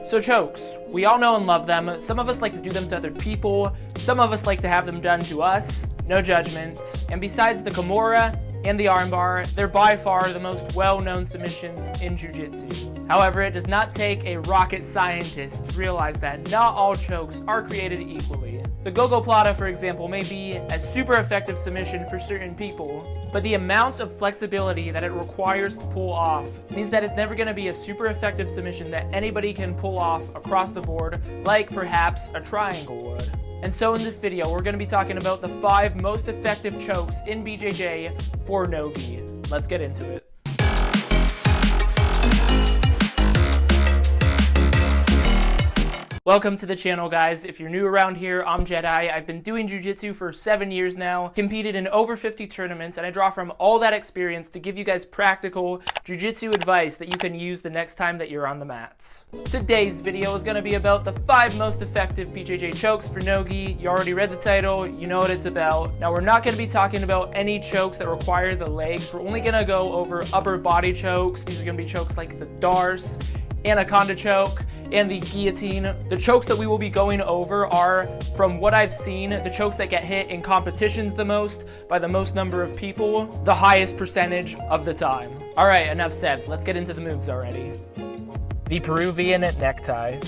So chokes, we all know and love them. Some of us like to do them to other people. Some of us like to have them done to us. No judgment. And besides the Kimura and the armbar, they're by far the most well-known submissions in Jiu-Jitsu. However, it does not take a rocket scientist to realize that not all chokes are created equally. The gogoplata, for example, may be a super effective submission for certain people, but the amount of flexibility that it requires to pull off means that it's never going to be a super effective submission that anybody can pull off across the board, like perhaps a triangle would. And so in this video, we're going to be talking about the 5 most effective chokes in BJJ for nogi. Let's get into it. Welcome to the channel, guys. If you're new around here, I'm Jedi. I've been doing jiu-jitsu for 7 years now, competed in over 50 tournaments, and I draw from all that experience to give you guys practical jiu-jitsu advice that you can use the next time that you're on the mats. Today's video is going to be about the 5 most effective BJJ chokes for nogi. You already read the title, you know what it's about. Now, we're not going to be talking about any chokes that require the legs. We're only going to go over upper body chokes. These are going to be chokes like the Dars, Anaconda choke, and the guillotine. The chokes that we will be going over are, from what I've seen, the chokes that get hit in competitions the most, by the most number of people, the highest percentage of the time. Alright, enough said. Let's get into the moves already. The Peruvian necktie.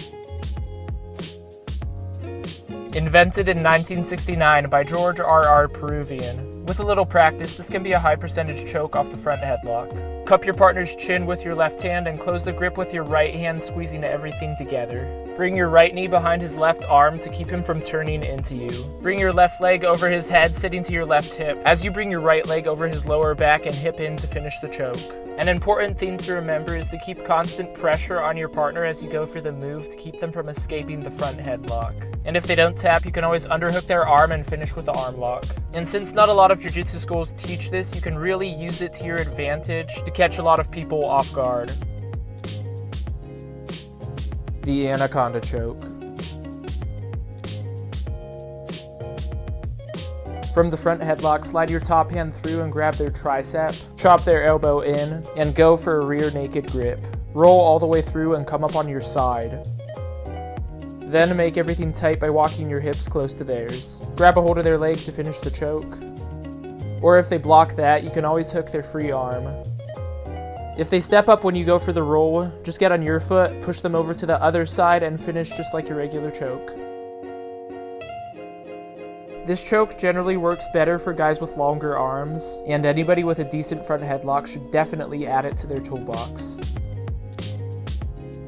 Invented in 1969 by George R. Peruvian. With a little practice, this can be a high percentage choke off the front headlock. Cup your partner's chin with your left hand and close the grip with your right hand, squeezing everything together. Bring your right knee behind his left arm to keep him from turning into you. Bring your left leg over his head, sitting to your left hip, as you bring your right leg over his lower back and hip in to finish the choke. An important thing to remember is to keep constant pressure on your partner as you go for the move to keep them from escaping the front headlock. And if they don't tap, you can always underhook their arm and finish with the arm lock. And since not a lot of jiu-jitsu schools teach this, you can really use it to your advantage to catch a lot of people off guard. The Anaconda choke. From the front headlock, slide your top hand through and grab their tricep, chop their elbow in, and go for a rear naked grip. Roll all the way through and come up on your side. Then make everything tight by walking your hips close to theirs. Grab a hold of their leg to finish the choke. Or if they block that, you can always hook their free arm. If they step up when you go for the roll, just get on your foot, push them over to the other side, and finish just like your regular choke. This choke generally works better for guys with longer arms, and anybody with a decent front headlock should definitely add it to their toolbox.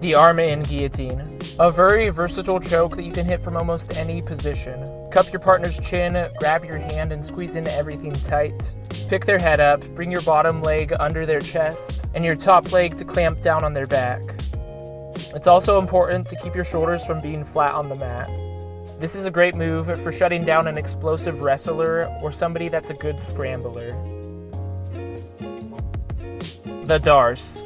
The Ara and Guillotine. A very versatile choke that you can hit from almost any position. Cup your partner's chin, grab your hand, and squeeze into everything tight. Pick their head up, bring your bottom leg under their chest, and your top leg to clamp down on their back. It's also important to keep your shoulders from being flat on the mat. This is a great move for shutting down an explosive wrestler or somebody that's a good scrambler. The Dars.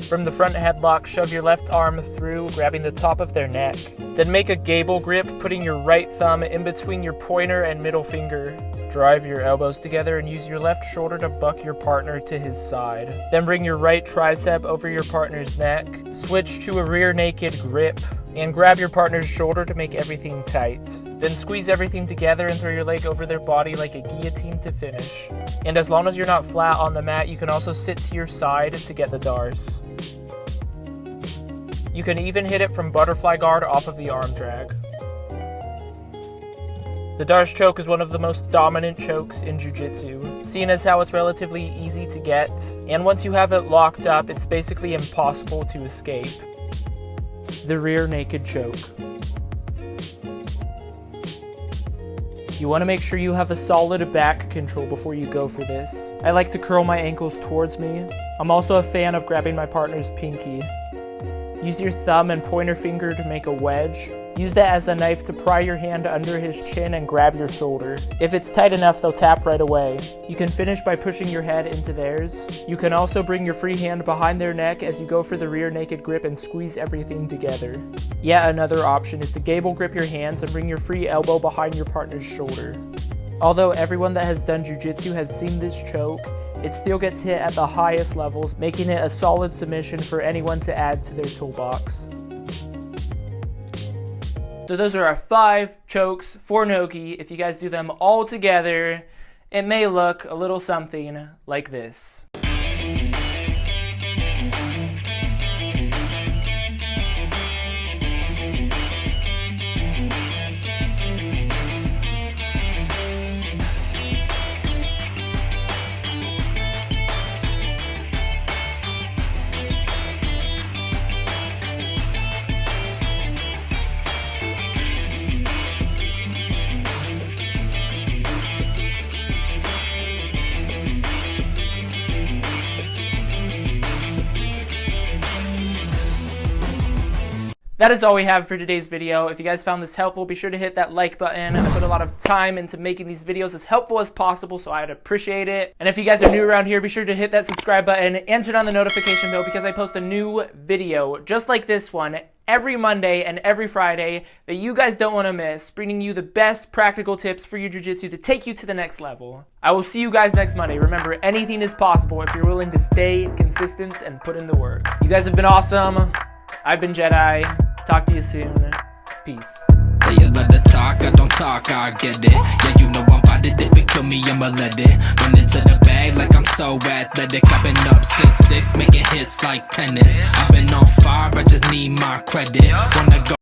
From the front headlock, shove your left arm through, grabbing the top of their neck. Then make a gable grip, putting your right thumb in between your pointer and middle finger. Drive your elbows together and use your left shoulder to buck your partner to his side. Then bring your right tricep over your partner's neck, switch to a rear naked grip, and grab your partner's shoulder to make everything tight. Then squeeze everything together and throw your leg over their body like a guillotine to finish. And as long as you're not flat on the mat, you can also sit to your side to get the Dars. You can even hit it from butterfly guard off of the arm drag. The Dars choke is one of the most dominant chokes in jiu-jitsu, seeing as how it's relatively easy to get, and once you have it locked up, it's basically impossible to escape. The rear naked choke. You want to make sure you have a solid back control before you go for this. I like to curl my ankles towards me. I'm also a fan of grabbing my partner's pinky. Use your thumb and pointer finger to make a wedge. Use that as a knife to pry your hand under his chin and grab your shoulder. If it's tight enough, they'll tap right away. You can finish by pushing your head into theirs. You can also bring your free hand behind their neck as you go for the rear naked grip and squeeze everything together. Yet another option is to gable grip your hands and bring your free elbow behind your partner's shoulder. Although everyone that has done jiu-jitsu has seen this choke, it still gets hit at the highest levels, making it a solid submission for anyone to add to their toolbox. So those are our 5 chokes for nogi. If you guys do them all together, it may look a little something like this. That is all we have for today's video. If you guys found this helpful, be sure to hit that like button. I put a lot of time into making these videos as helpful as possible, so I'd appreciate it. And if you guys are new around here, be sure to hit that subscribe button and turn on the notification bell, because I post a new video just like this one every Monday and every Friday that you guys don't want to miss, bringing you the best practical tips for your jiu-jitsu to take you to the next level. I will see you guys next Monday. Remember, anything is possible if you're willing to stay consistent and put in the work. You guys have been awesome. I've been Jedi. Talk to you soon. Peace. Yeah, you love to talk, I don't talk, I get it. Yeah, you know I'm about it, if it kill me, I'ma let it. Run into the bag like I'm so athletic. I've been up since 6, making hits like tennis. I've been on fire, I just need my credit. Wanna go